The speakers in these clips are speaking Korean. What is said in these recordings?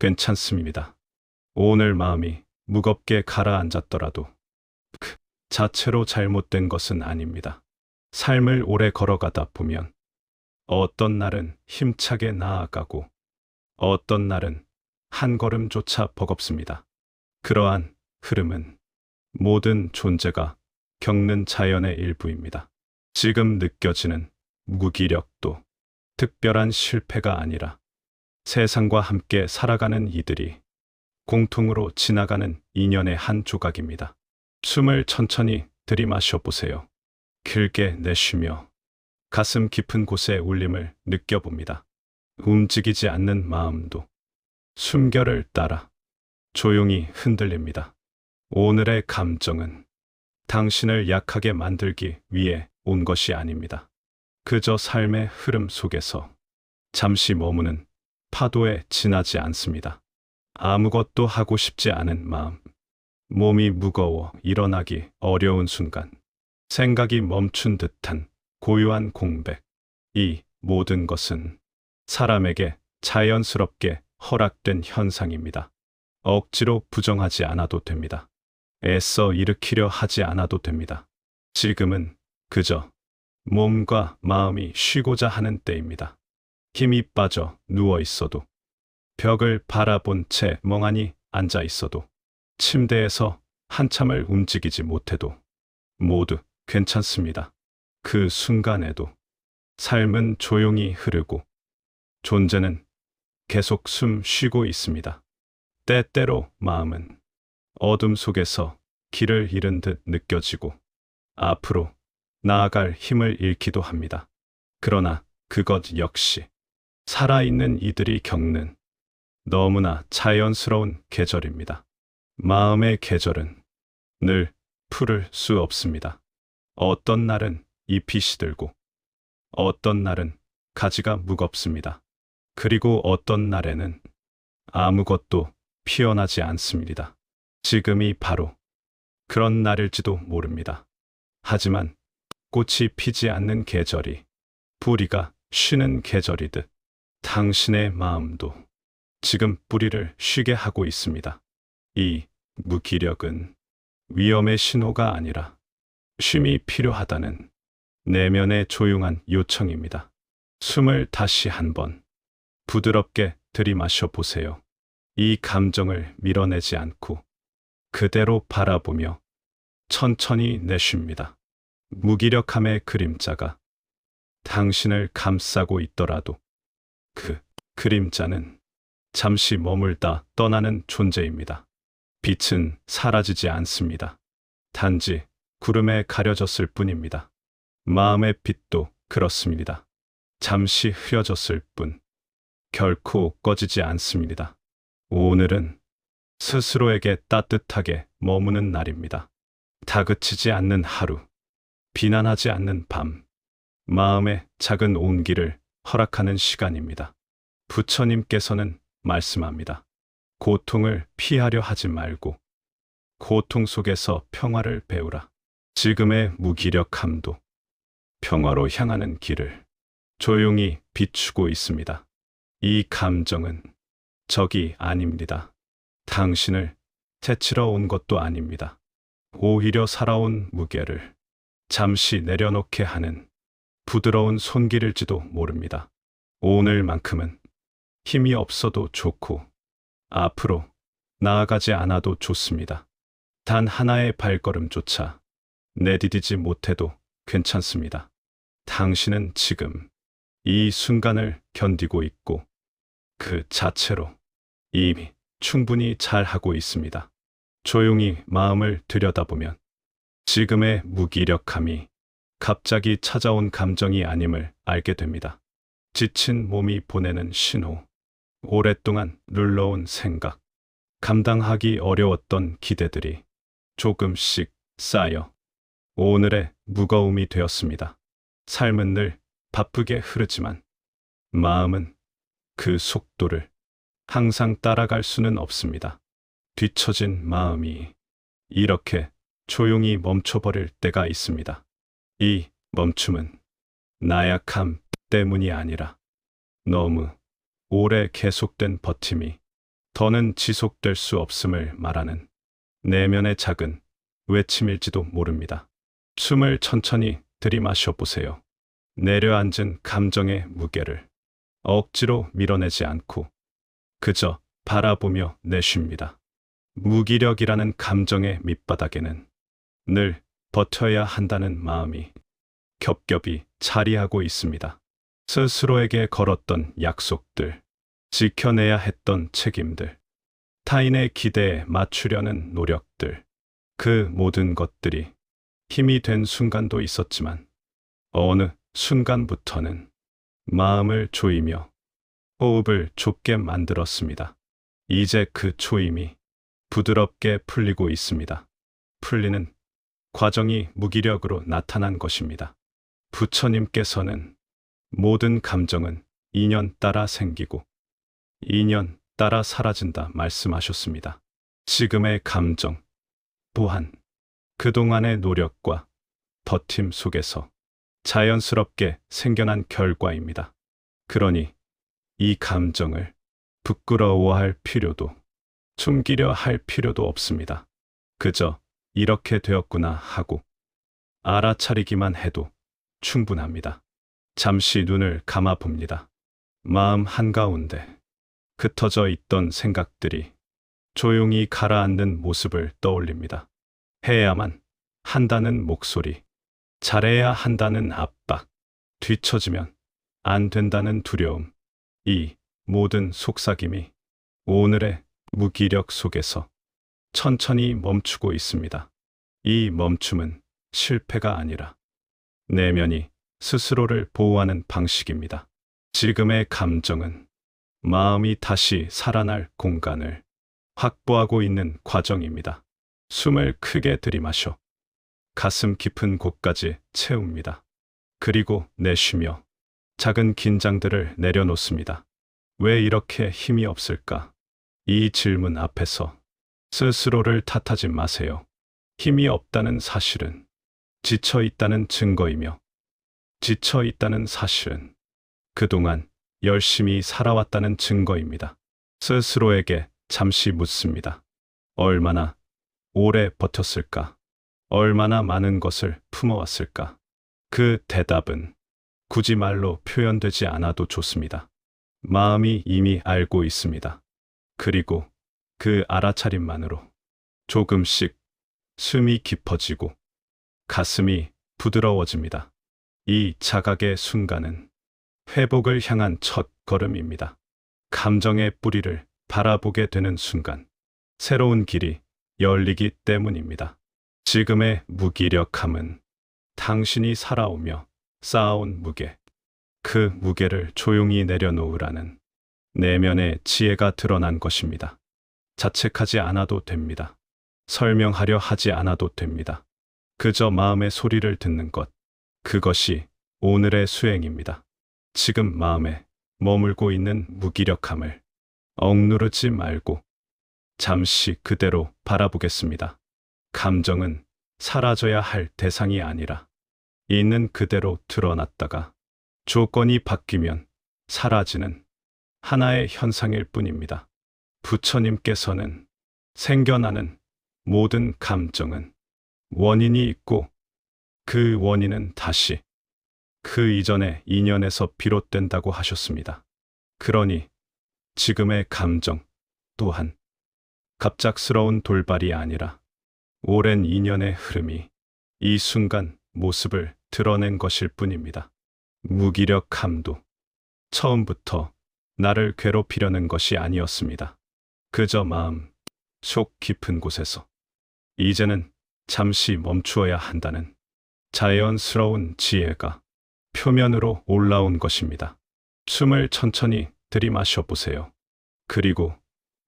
괜찮습니다. 오늘 마음이 무겁게 가라앉았더라도 그 자체로 잘못된 것은 아닙니다. 삶을 오래 걸어가다 보면 어떤 날은 힘차게 나아가고 어떤 날은 한 걸음조차 버겁습니다. 그러한 흐름은 모든 존재가 겪는 자연의 일부입니다. 지금 느껴지는 무기력도 특별한 실패가 아니라 세상과 함께 살아가는 이들이 공통으로 지나가는 인연의 한 조각입니다. 숨을 천천히 들이마셔 보세요. 길게 내쉬며 가슴 깊은 곳의 울림을 느껴봅니다. 움직이지 않는 마음도 숨결을 따라 조용히 흔들립니다. 오늘의 감정은 당신을 약하게 만들기 위해 온 것이 아닙니다. 그저 삶의 흐름 속에서 잠시 머무는 파도에 지나지 않습니다. 아무것도 하고 싶지 않은 마음, 몸이 무거워 일어나기 어려운 순간, 생각이 멈춘 듯한 고요한 공백, 이 모든 것은 사람에게 자연스럽게 허락된 현상입니다. 억지로 부정하지 않아도 됩니다. 애써 일으키려 하지 않아도 됩니다. 지금은 그저 몸과 마음이 쉬고자 하는 때입니다. 힘이 빠져 누워 있어도, 벽을 바라본 채 멍하니 앉아 있어도, 침대에서 한참을 움직이지 못해도 모두 괜찮습니다. 그 순간에도 삶은 조용히 흐르고 존재는 계속 숨 쉬고 있습니다. 때때로 마음은 어둠 속에서 길을 잃은 듯 느껴지고 앞으로 나아갈 힘을 잃기도 합니다. 그러나 그것 역시 살아있는 이들이 겪는 너무나 자연스러운 계절입니다. 마음의 계절은 늘 풀을 수 없습니다. 어떤 날은 잎이 시들고 어떤 날은 가지가 무겁습니다. 그리고 어떤 날에는 아무것도 피어나지 않습니다. 지금이 바로 그런 날일지도 모릅니다. 하지만 꽃이 피지 않는 계절이 뿌리가 쉬는 계절이듯 당신의 마음도 지금 뿌리를 쉬게 하고 있습니다. 이 무기력은 위험의 신호가 아니라 쉼이 필요하다는 내면의 조용한 요청입니다. 숨을 다시 한번 부드럽게 들이마셔 보세요. 이 감정을 밀어내지 않고 그대로 바라보며 천천히 내쉽니다. 무기력함의 그림자가 당신을 감싸고 있더라도 그 그림자는 잠시 머물다 떠나는 존재입니다. 빛은 사라지지 않습니다. 단지 구름에 가려졌을 뿐입니다. 마음의 빛도 그렇습니다. 잠시 흐려졌을 뿐 결코 꺼지지 않습니다. 오늘은 스스로에게 따뜻하게 머무는 날입니다. 다그치지 않는 하루, 비난하지 않는 밤, 마음의 작은 온기를 허락하는 시간입니다. 부처님께서는 말씀합니다. 고통을 피하려 하지 말고 고통 속에서 평화를 배우라. 지금의 무기력함도 평화로 향하는 길을 조용히 비추고 있습니다. 이 감정은 적이 아닙니다. 당신을 해치러 온 것도 아닙니다. 오히려 살아온 무게를 잠시 내려놓게 하는 부드러운 손길일지도 모릅니다. 오늘만큼은 힘이 없어도 좋고 앞으로 나아가지 않아도 좋습니다. 단 하나의 발걸음조차 내디디지 못해도 괜찮습니다. 당신은 지금 이 순간을 견디고 있고 그 자체로 이미 충분히 잘하고 있습니다. 조용히 마음을 들여다보면 지금의 무기력함이 갑자기 찾아온 감정이 아님을 알게 됩니다. 지친 몸이 보내는 신호, 오랫동안 눌러온 생각, 감당하기 어려웠던 기대들이 조금씩 쌓여 오늘의 무거움이 되었습니다. 삶은 늘 바쁘게 흐르지만 마음은 그 속도를 항상 따라갈 수는 없습니다. 뒤처진 마음이 이렇게 조용히 멈춰버릴 때가 있습니다. 이 멈춤은 나약함 때문이 아니라 너무 오래 계속된 버팀이 더는 지속될 수 없음을 말하는 내면의 작은 외침일지도 모릅니다. 숨을 천천히 들이마셔 보세요. 내려앉은 감정의 무게를 억지로 밀어내지 않고 그저 바라보며 내쉽니다. 무기력이라는 감정의 밑바닥에는 늘 버텨야 한다는 마음이 겹겹이 자리하고 있습니다. 스스로에게 걸었던 약속들, 지켜내야 했던 책임들, 타인의 기대에 맞추려는 노력들, 그 모든 것들이 힘이 된 순간도 있었지만 어느 순간부터는 마음을 조이며 호흡을 좁게 만들었습니다. 이제 그 조임이 부드럽게 풀리고 있습니다. 풀리는 과정이 무기력으로 나타난 것입니다. 부처님께서는 모든 감정은 인연 따라 생기고 인연 따라 사라진다 말씀하셨습니다. 지금의 감정 또한 그동안의 노력과 버팀 속에서 자연스럽게 생겨난 결과입니다. 그러니 이 감정을 부끄러워할 필요도 숨기려 할 필요도 없습니다. 그저 이렇게 되었구나 하고 알아차리기만 해도 충분합니다. 잠시 눈을 감아 봅니다. 마음 한가운데 흩어져 있던 생각들이 조용히 가라앉는 모습을 떠올립니다. 해야만 한다는 목소리, 잘해야 한다는 압박, 뒤처지면 안 된다는 두려움, 이 모든 속삭임이 오늘의 무기력 속에서 천천히 멈추고 있습니다. 이 멈춤은 실패가 아니라 내면이 스스로를 보호하는 방식입니다. 지금의 감정은 마음이 다시 살아날 공간을 확보하고 있는 과정입니다. 숨을 크게 들이마셔 가슴 깊은 곳까지 채웁니다. 그리고 내쉬며 작은 긴장들을 내려놓습니다. 왜 이렇게 힘이 없을까? 이 질문 앞에서 스스로를 탓하지 마세요. 힘이 없다는 사실은 지쳐 있다는 증거이며 지쳐 있다는 사실은 그동안 열심히 살아왔다는 증거입니다. 스스로에게 잠시 묻습니다. 얼마나 오래 버텼을까? 얼마나 많은 것을 품어왔을까? 그 대답은 굳이 말로 표현되지 않아도 좋습니다. 마음이 이미 알고 있습니다. 그리고 그 알아차림만으로 조금씩 숨이 깊어지고 가슴이 부드러워집니다. 이 자각의 순간은 회복을 향한 첫 걸음입니다. 감정의 뿌리를 바라보게 되는 순간 새로운 길이 열리기 때문입니다. 지금의 무기력함은 당신이 살아오며 쌓아온 무게, 그 무게를 조용히 내려놓으라는 내면의 지혜가 드러난 것입니다. 자책하지 않아도 됩니다. 설명하려 하지 않아도 됩니다. 그저 마음의 소리를 듣는 것, 그것이 오늘의 수행입니다. 지금 마음에 머물고 있는 무기력함을 억누르지 말고 잠시 그대로 바라보겠습니다. 감정은 사라져야 할 대상이 아니라 있는 그대로 드러났다가 조건이 바뀌면 사라지는 하나의 현상일 뿐입니다. 부처님께서는 생겨나는 모든 감정은 원인이 있고 그 원인은 다시 그 이전의 인연에서 비롯된다고 하셨습니다. 그러니 지금의 감정 또한 갑작스러운 돌발이 아니라 오랜 인연의 흐름이 이 순간 모습을 드러낸 것일 뿐입니다. 무기력함도 처음부터 나를 괴롭히려는 것이 아니었습니다. 그저 마음 속 깊은 곳에서 이제는 잠시 멈추어야 한다는 자연스러운 지혜가 표면으로 올라온 것입니다. 숨을 천천히 들이마셔 보세요. 그리고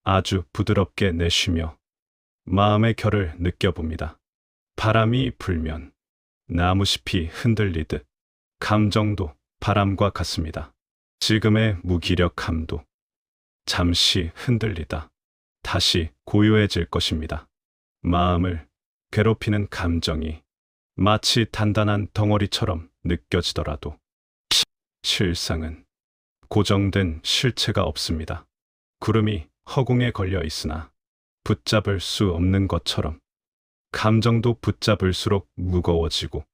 아주 부드럽게 내쉬며 마음의 결을 느껴봅니다. 바람이 불면 나무잎이 흔들리듯 감정도 바람과 같습니다. 지금의 무기력함도 잠시 흔들리다 다시 고요해질 것입니다. 마음을 괴롭히는 감정이 마치 단단한 덩어리처럼 느껴지더라도 실상은 고정된 실체가 없습니다. 구름이 허공에 걸려 있으나 붙잡을 수 없는 것처럼 감정도 붙잡을수록 무거워지고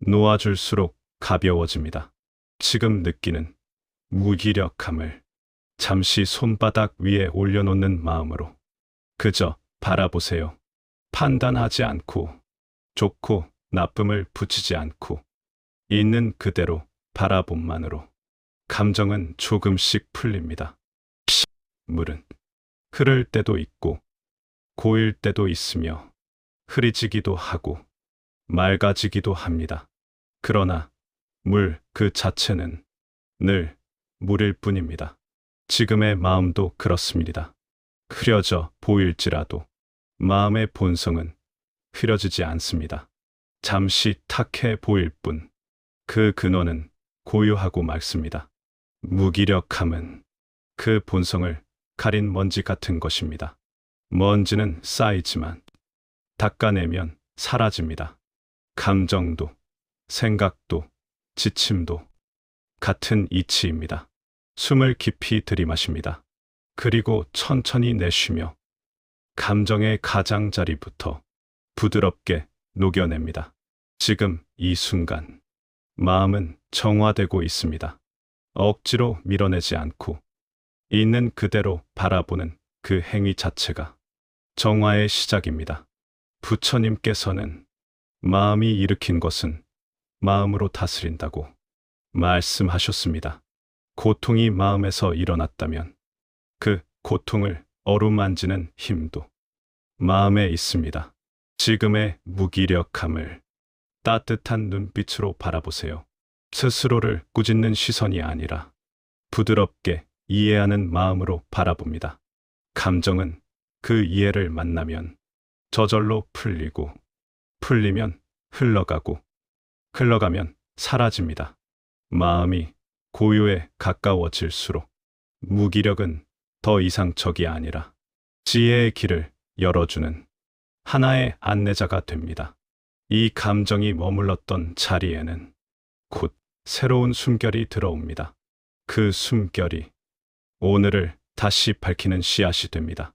놓아줄수록 가벼워집니다. 지금 느끼는 무기력함을 잠시 손바닥 위에 올려놓는 마음으로 그저 바라보세요. 판단하지 않고 좋고 나쁨을 붙이지 않고 있는 그대로 바라봄만으로 감정은 조금씩 풀립니다. 물은 흐를 때도 있고 고일 때도 있으며 흐리지기도 하고 맑아지기도 합니다. 그러나 물 그 자체는 늘 물일 뿐입니다. 지금의 마음도 그렇습니다. 흐려져 보일지라도 마음의 본성은 흐려지지 않습니다. 잠시 탁해 보일 뿐 그 근원은 고요하고 맑습니다. 무기력함은 그 본성을 가린 먼지 같은 것입니다. 먼지는 쌓이지만 닦아내면 사라집니다. 감정도 생각도 지침도 같은 이치입니다. 숨을 깊이 들이마십니다. 그리고 천천히 내쉬며 감정의 가장자리부터 부드럽게 녹여냅니다. 지금 이 순간 마음은 정화되고 있습니다. 억지로 밀어내지 않고 있는 그대로 바라보는 그 행위 자체가 정화의 시작입니다. 부처님께서는 마음이 일으킨 것은 마음으로 다스린다고 말씀하셨습니다. 고통이 마음에서 일어났다면 그 고통을 어루만지는 힘도 마음에 있습니다. 지금의 무기력함을 따뜻한 눈빛으로 바라보세요. 스스로를 꾸짖는 시선이 아니라 부드럽게 이해하는 마음으로 바라봅니다. 감정은 그 이해를 만나면 저절로 풀리고 풀리면 흘러가고 흘러가면 사라집니다. 마음이 고요에 가까워질수록 무기력은 더 이상 적이 아니라 지혜의 길을 열어주는 하나의 안내자가 됩니다. 이 감정이 머물렀던 자리에는 곧 새로운 숨결이 들어옵니다. 그 숨결이 오늘을 다시 밝히는 씨앗이 됩니다.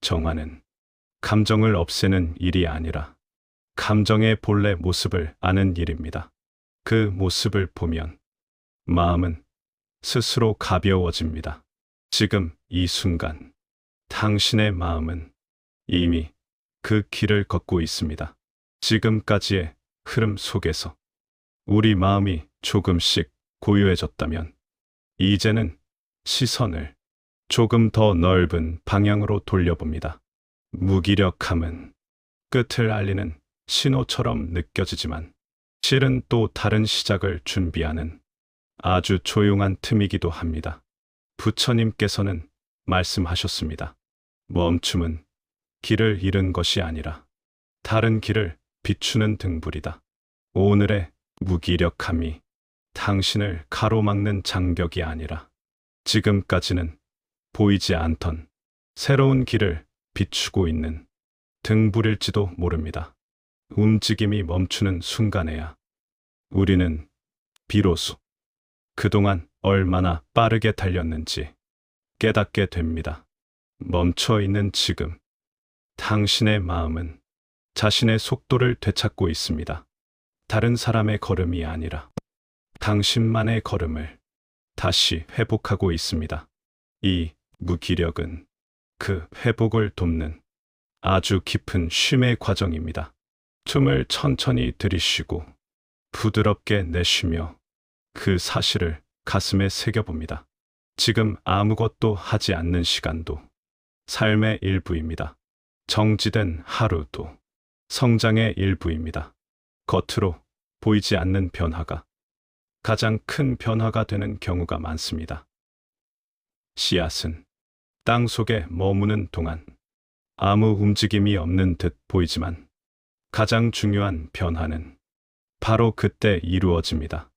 정화는 감정을 없애는 일이 아니라 감정의 본래 모습을 아는 일입니다. 그 모습을 보면 마음은 스스로 가벼워집니다. 지금 이 순간 당신의 마음은 이미 그 길을 걷고 있습니다. 지금까지의 흐름 속에서 우리 마음이 조금씩 고요해졌다면 이제는 시선을 조금 더 넓은 방향으로 돌려봅니다. 무기력함은 끝을 알리는 신호처럼 느껴지지만 실은 또 다른 시작을 준비하는 아주 조용한 틈이기도 합니다. 부처님께서는 말씀하셨습니다. 멈춤은 길을 잃은 것이 아니라 다른 길을 비추는 등불이다. 오늘의 무기력함이 당신을 가로막는 장벽이 아니라 지금까지는 보이지 않던 새로운 길을 비추고 있는 등불일지도 모릅니다. 움직임이 멈추는 순간에야 우리는 비로소 그동안 얼마나 빠르게 달렸는지 깨닫게 됩니다. 멈춰 있는 지금, 당신의 마음은 자신의 속도를 되찾고 있습니다. 다른 사람의 걸음이 아니라 당신만의 걸음을 다시 회복하고 있습니다. 이 무기력은 그 회복을 돕는 아주 깊은 쉼의 과정입니다. 숨을 천천히 들이쉬고 부드럽게 내쉬며 그 사실을 가슴에 새겨봅니다. 지금 아무것도 하지 않는 시간도 삶의 일부입니다. 정지된 하루도 성장의 일부입니다. 겉으로 보이지 않는 변화가 가장 큰 변화가 되는 경우가 많습니다. 씨앗은 땅 속에 머무는 동안 아무 움직임이 없는 듯 보이지만 가장 중요한 변화는 바로 그때 이루어집니다.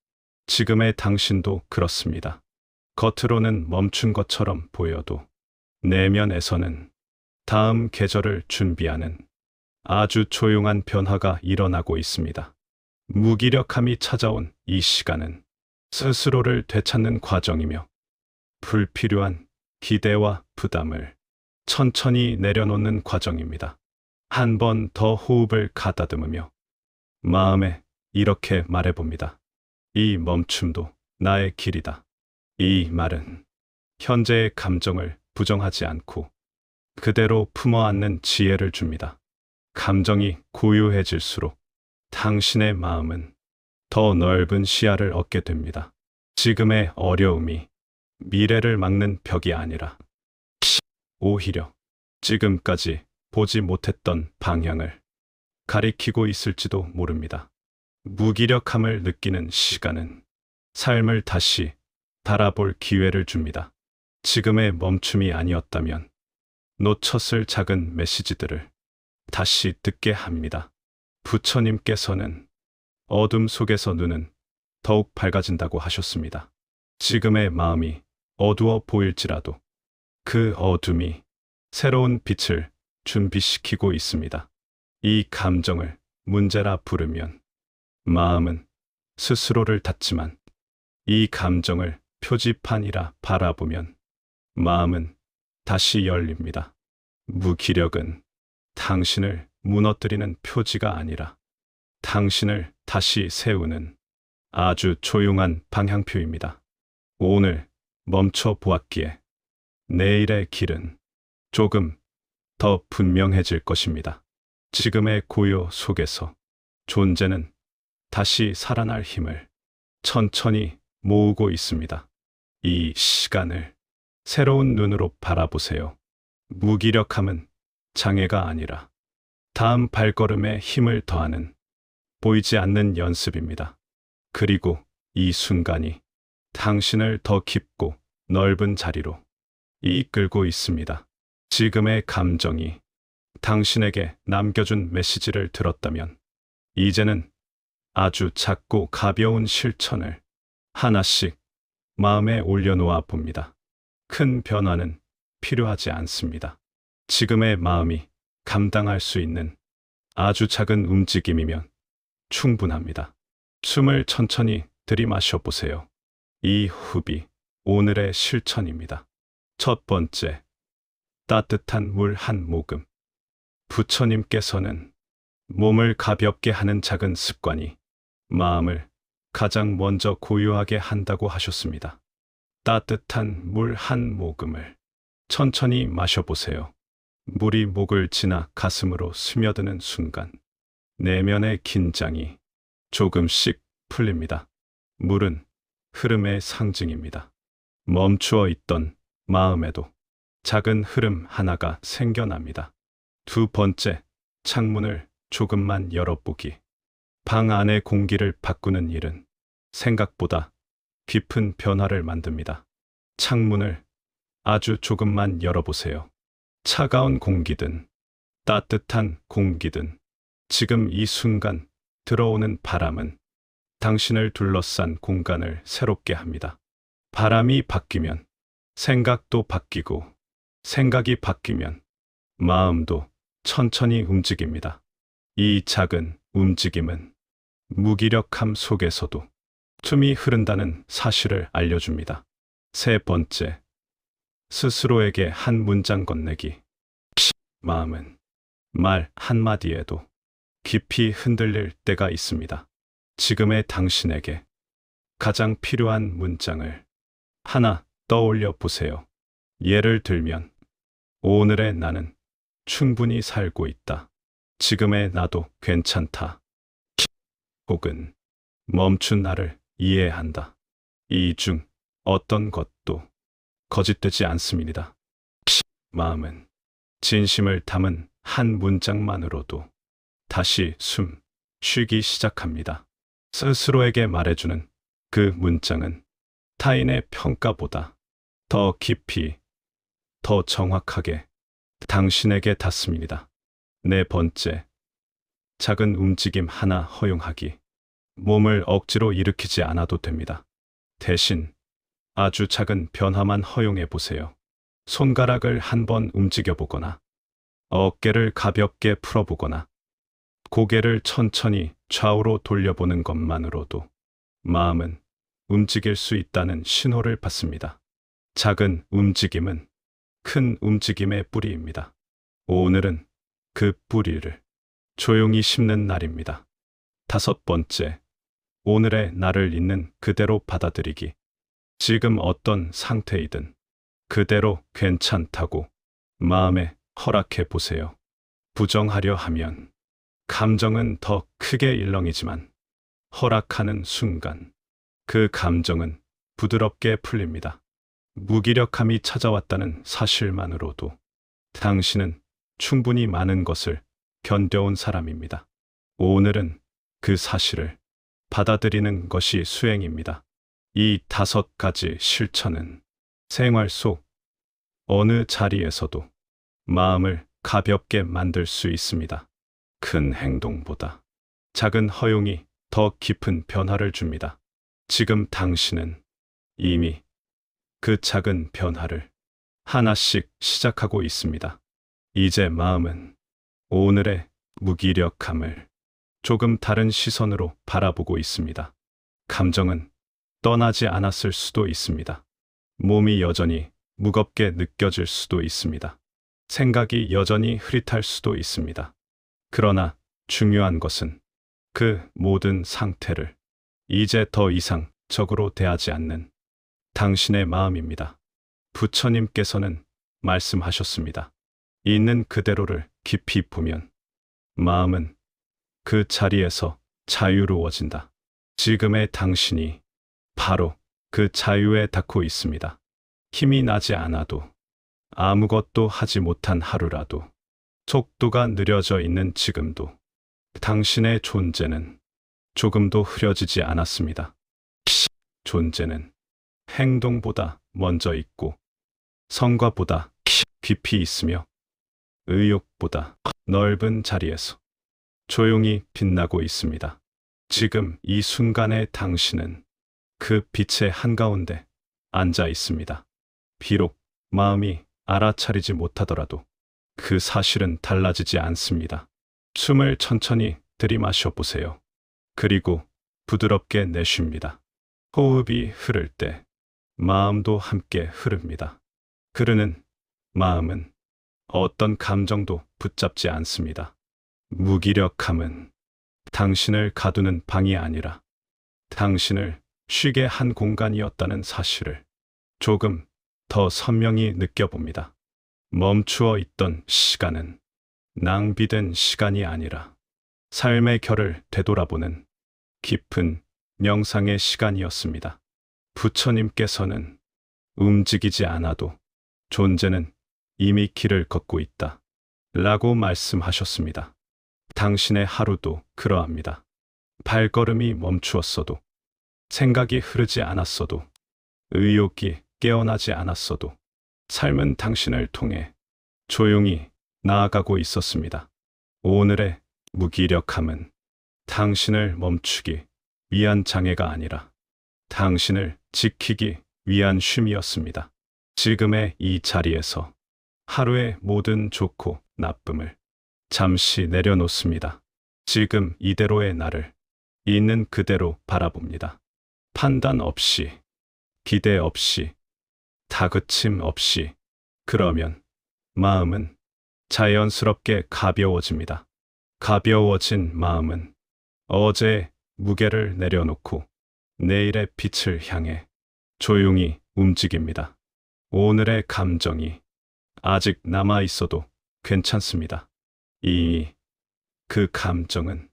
지금의 당신도 그렇습니다. 겉으로는 멈춘 것처럼 보여도 내면에서는 다음 계절을 준비하는 아주 조용한 변화가 일어나고 있습니다. 무기력함이 찾아온 이 시간은 스스로를 되찾는 과정이며 불필요한 기대와 부담을 천천히 내려놓는 과정입니다. 한 번 더 호흡을 가다듬으며 마음에 이렇게 말해봅니다. 이 멈춤도 나의 길이다. 이 말은 현재의 감정을 부정하지 않고 그대로 품어 안는 지혜를 줍니다. 감정이 고요해질수록 당신의 마음은 더 넓은 시야를 얻게 됩니다. 지금의 어려움이 미래를 막는 벽이 아니라 오히려 지금까지 보지 못했던 방향을 가리키고 있을지도 모릅니다. 무기력함을 느끼는 시간은 삶을 다시 바라볼 기회를 줍니다. 지금의 멈춤이 아니었다면 놓쳤을 작은 메시지들을 다시 듣게 합니다. 부처님께서는 어둠 속에서 눈은 더욱 밝아진다고 하셨습니다. 지금의 마음이 어두워 보일지라도 그 어둠이 새로운 빛을 준비시키고 있습니다. 이 감정을 문제라 부르면 마음은 스스로를 닫지만 이 감정을 표지판이라 바라보면 마음은 다시 열립니다. 무기력은 당신을 무너뜨리는 표지가 아니라 당신을 다시 세우는 아주 조용한 방향표입니다. 오늘 멈춰 보았기에 내일의 길은 조금 더 분명해질 것입니다. 지금의 고요 속에서 존재는 다시 살아날 힘을 천천히 모으고 있습니다. 이 시간을 새로운 눈으로 바라보세요. 무기력함은 장애가 아니라 다음 발걸음에 힘을 더하는 보이지 않는 연습입니다. 그리고 이 순간이 당신을 더 깊고 넓은 자리로 이끌고 있습니다. 지금의 감정이 당신에게 남겨준 메시지를 들었다면 이제는 아주 작고 가벼운 실천을 하나씩 마음에 올려놓아 봅니다. 큰 변화는 필요하지 않습니다. 지금의 마음이 감당할 수 있는 아주 작은 움직임이면 충분합니다. 숨을 천천히 들이마셔 보세요. 이 호흡이 오늘의 실천입니다. 첫 번째, 따뜻한 물 한 모금. 부처님께서는 몸을 가볍게 하는 작은 습관이 마음을 가장 먼저 고요하게 한다고 하셨습니다. 따뜻한 물 한 모금을 천천히 마셔보세요. 물이 목을 지나 가슴으로 스며드는 순간 내면의 긴장이 조금씩 풀립니다. 물은 흐름의 상징입니다. 멈추어 있던 마음에도 작은 흐름 하나가 생겨납니다. 두 번째, 창문을 조금만 열어보기. 방 안의 공기를 바꾸는 일은 생각보다 깊은 변화를 만듭니다. 창문을 아주 조금만 열어보세요. 차가운 공기든 따뜻한 공기든 지금 이 순간 들어오는 바람은 당신을 둘러싼 공간을 새롭게 합니다. 바람이 바뀌면 생각도 바뀌고 생각이 바뀌면 마음도 천천히 움직입니다. 이 작은 움직임은 무기력함 속에서도 숨이 흐른다는 사실을 알려줍니다. 세 번째, 스스로에게 한 문장 건네기. 마음은 말 한마디에도 깊이 흔들릴 때가 있습니다. 지금의 당신에게 가장 필요한 문장을 하나 떠올려 보세요. 예를 들면, 오늘의 나는 충분히 살고 있다. 지금의 나도 괜찮다. 혹은 멈춘 나를 이해한다. 이 중 어떤 것도 거짓되지 않습니다. 마음은 진심을 담은 한 문장만으로도 다시 숨 쉬기 시작합니다. 스스로에게 말해주는 그 문장은 타인의 평가보다 더 깊이, 더 정확하게 당신에게 닿습니다. 네 번째, 작은 움직임 하나 허용하기. 몸을 억지로 일으키지 않아도 됩니다. 대신 아주 작은 변화만 허용해 보세요. 손가락을 한번 움직여 보거나, 어깨를 가볍게 풀어보거나, 고개를 천천히 좌우로 돌려보는 것만으로도 마음은 움직일 수 있다는 신호를 받습니다. 작은 움직임은 큰 움직임의 뿌리입니다. 오늘은 그 뿌리를 조용히 심는 날입니다. 5번째, 오늘의 나를 있는 그대로 받아들이기. 지금 어떤 상태이든 그대로 괜찮다고 마음에 허락해 보세요. 부정하려 하면 감정은 더 크게 일렁이지만 허락하는 순간 그 감정은 부드럽게 풀립니다. 무기력함이 찾아왔다는 사실만으로도 당신은 충분히 많은 것을 견뎌온 사람입니다. 오늘은 그 사실을 받아들이는 것이 수행입니다. 이 5가지 실천은 생활 속 어느 자리에서도 마음을 가볍게 만들 수 있습니다. 큰 행동보다 작은 허용이 더 깊은 변화를 줍니다. 지금 당신은 이미 그 작은 변화를 하나씩 시작하고 있습니다. 이제 마음은 오늘의 무기력함을 조금 다른 시선으로 바라보고 있습니다. 감정은 떠나지 않았을 수도 있습니다. 몸이 여전히 무겁게 느껴질 수도 있습니다. 생각이 여전히 흐릿할 수도 있습니다. 그러나 중요한 것은 그 모든 상태를 이제 더 이상 적으로 대하지 않는 당신의 마음입니다. 부처님께서는 말씀하셨습니다. 있는 그대로를 깊이 보면 마음은 그 자리에서 자유로워진다. 지금의 당신이 바로 그 자유에 닿고 있습니다. 힘이 나지 않아도 아무것도 하지 못한 하루라도 속도가 느려져 있는 지금도 당신의 존재는 조금도 흐려지지 않았습니다. 존재는 행동보다 먼저 있고 성과보다 깊이 있으며 의욕보다 넓은 자리에서 조용히 빛나고 있습니다. 지금 이 순간에 당신은 그 빛의 한가운데 앉아 있습니다. 비록 마음이 알아차리지 못하더라도 그 사실은 달라지지 않습니다. 숨을 천천히 들이마셔 보세요. 그리고 부드럽게 내쉽니다. 호흡이 흐를 때 마음도 함께 흐릅니다. 흐르는 마음은 어떤 감정도 붙잡지 않습니다. 무기력함은 당신을 가두는 방이 아니라 당신을 쉬게 한 공간이었다는 사실을 조금 더 선명히 느껴봅니다. 멈추어 있던 시간은 낭비된 시간이 아니라 삶의 결을 되돌아보는 깊은 명상의 시간이었습니다. 부처님께서는 움직이지 않아도 존재는 이미 길을 걷고 있다 라고 말씀하셨습니다. 당신의 하루도 그러합니다. 발걸음이 멈추었어도, 생각이 흐르지 않았어도, 의욕이 깨어나지 않았어도 삶은 당신을 통해 조용히 나아가고 있었습니다. 오늘의 무기력함은 당신을 멈추기 위한 장애가 아니라 당신을 지키기 위한 쉼이었습니다. 지금의 이 자리에서 하루의 모든 좋고 나쁨을 잠시 내려놓습니다. 지금 이대로의 나를 있는 그대로 바라봅니다. 판단 없이, 기대 없이, 다그침 없이. 그러면 마음은 자연스럽게 가벼워집니다. 가벼워진 마음은 어제의 무게를 내려놓고 내일의 빛을 향해 조용히 움직입니다. 오늘의 감정이 아직 남아 있어도 괜찮습니다. 이미 그 감정은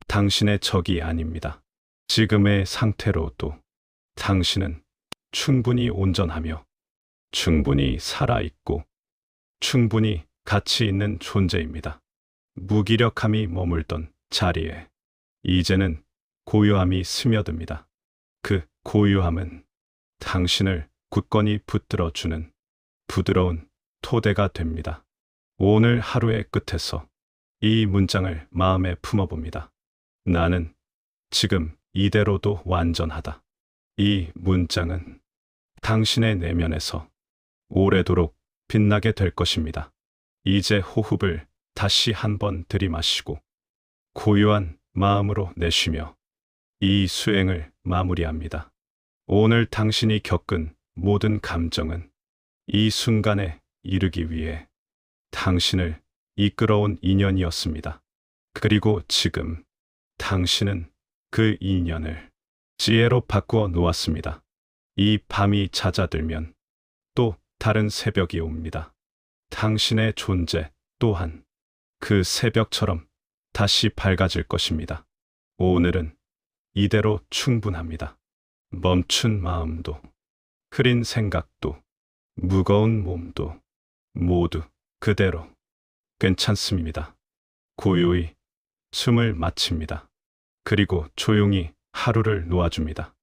당신의 적이 아닙니다. 지금의 상태로도 당신은 충분히 온전하며 충분히 살아있고 충분히 가치 있는 존재입니다. 무기력함이 머물던 자리에 이제는 고요함이 스며듭니다. 그 고요함은 당신을 굳건히 붙들어주는 부드러운 토대가 됩니다. 오늘 하루의 끝에서 이 문장을 마음에 품어봅니다. 나는 지금 이대로도 완전하다. 이 문장은 당신의 내면에서 오래도록 빛나게 될 것입니다. 이제 호흡을 다시 한번 들이마시고 고요한 마음으로 내쉬며 이 수행을 마무리합니다. 오늘 당신이 겪은 모든 감정은 이 순간의 이르기 위해 당신을 이끌어온 인연이었습니다. 그리고 지금 당신은 그 인연을 지혜로 바꾸어 놓았습니다. 이 밤이 잦아들면 또 다른 새벽이 옵니다. 당신의 존재 또한 그 새벽처럼 다시 밝아질 것입니다. 오늘은 이대로 충분합니다. 멈춘 마음도, 흐린 생각도, 무거운 몸도 모두 그대로 괜찮습니다. 고요히 숨을 마칩니다. 그리고 조용히 하루를 놓아줍니다.